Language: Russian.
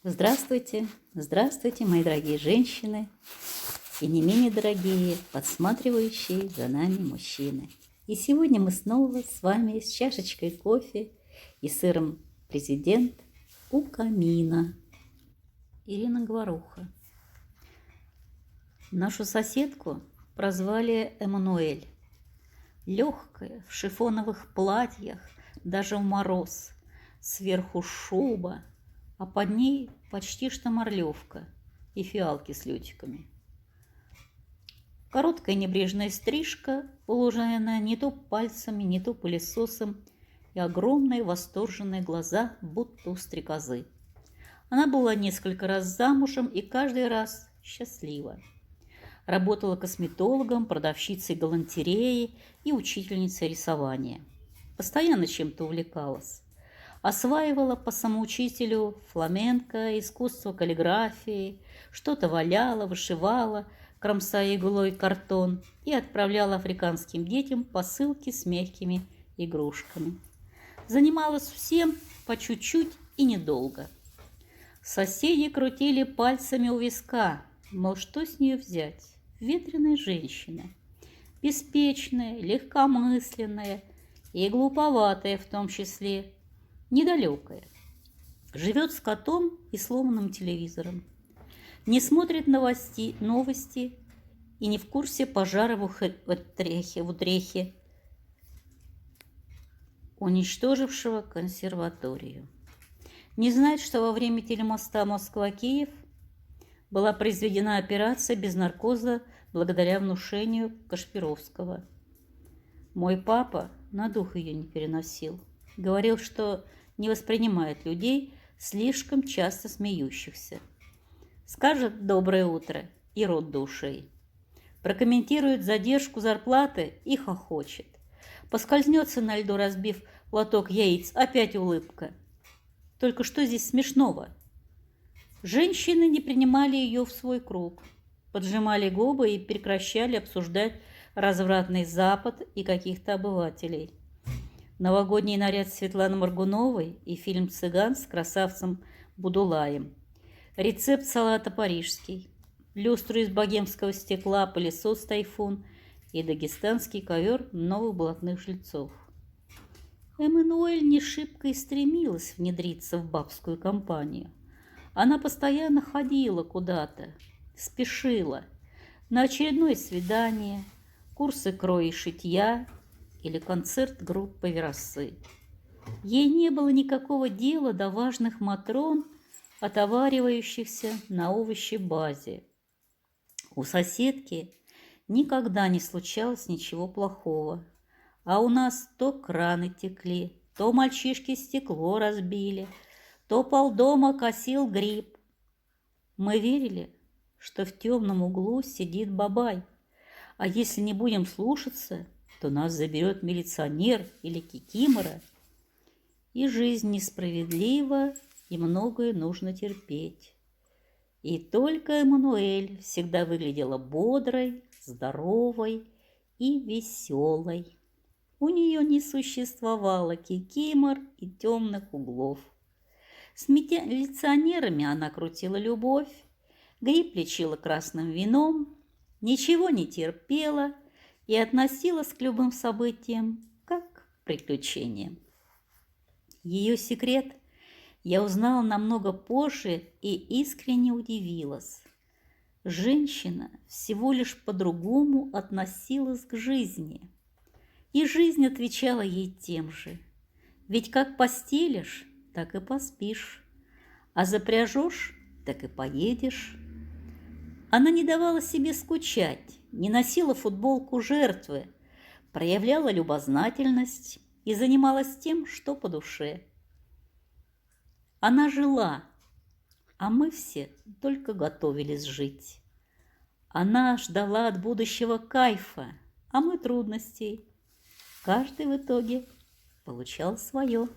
Здравствуйте, здравствуйте, мои дорогие женщины и не менее дорогие, подсматривающие за нами мужчины. И сегодня мы снова с вами с чашечкой кофе и сыром президент у камина. Ирина Говоруха. Нашу соседку прозвали Эммануэль. Легкая, в шифоновых платьях, даже в мороз, сверху шуба, а под ней почти что морлевка и фиалки с лютиками. Короткая небрежная стрижка, уложенная не то пальцами, не то пылесосом, и огромные восторженные глаза, будто у стрекозы. Она была несколько раз замужем и каждый раз счастлива. Работала косметологом, продавщицей галантереи и учительницей рисования. Постоянно чем-то увлекалась. Осваивала по самоучителю фламенко, искусство каллиграфии, что-то валяла, вышивала, кромсая иглой картон, и отправляла африканским детям посылки с мягкими игрушками. Занималась всем по чуть-чуть и недолго. Соседи крутили пальцами у виска, мол, что с нее взять? Ветреная женщина, беспечная, легкомысленная и глуповатая в том числе, недалекая. Живет с котом и сломанным телевизором. Не смотрит новости и не в курсе пожара в Утрехе, уничтожившего консерваторию. Не знает, что во время телемоста Москва-Киев была произведена операция без наркоза благодаря внушению Кашпировского. Мой папа на дух ее не переносил. Говорил, что не воспринимает людей, слишком часто смеющихся. Скажет «доброе утро» и рот до ушей. Прокомментирует задержку зарплаты и хохочет. Поскользнется на льду, разбив лоток яиц, опять улыбка. Только что здесь смешного? Женщины не принимали ее в свой круг, поджимали губы и прекращали обсуждать развратный Запад и каких-то обывателей. Новогодний наряд Светланы Моргуновой и фильм «Цыган» с красавцем Будулаем. Рецепт салата парижский, люстру из богемского стекла, пылесос «Тайфун» и дагестанский ковер новых блатных жильцов. Эммануэль не шибко и стремилась внедриться в бабскую компанию. Она постоянно ходила куда-то, спешила на очередное свидание, курсы кроя и шитья или концерт группы «Верасы». Ей не было никакого дела до важных матрон, отоваривающихся на овощебазе. У соседки никогда не случалось ничего плохого, а у нас то краны текли, то мальчишки стекло разбили, то полдома косил гриб. Мы верили, что в темном углу сидит бабай, а если не будем слушаться, то нас заберет милиционер или кикимора. И жизнь несправедлива, и многое нужно терпеть. И только Эммануэль всегда выглядела бодрой, здоровой и веселой. У нее не существовало кикимор и темных углов. С милиционерами она крутила любовь, грипп лечила красным вином, ничего не терпела и относилась к любым событиям как к приключениям. Ее секрет я узнала намного позже и искренне удивилась. Женщина всего лишь по-другому относилась к жизни, и жизнь отвечала ей тем же. Ведь как постелишь, так и поспишь, а запряжешь, так и поедешь. Она не давала себе скучать, не носила футболку жертвы, проявляла любознательность и занималась тем, что по душе. Она жила, а мы все только готовились жить. Она ждала от будущего кайфа, а мы трудностей. Каждый в итоге получал свое.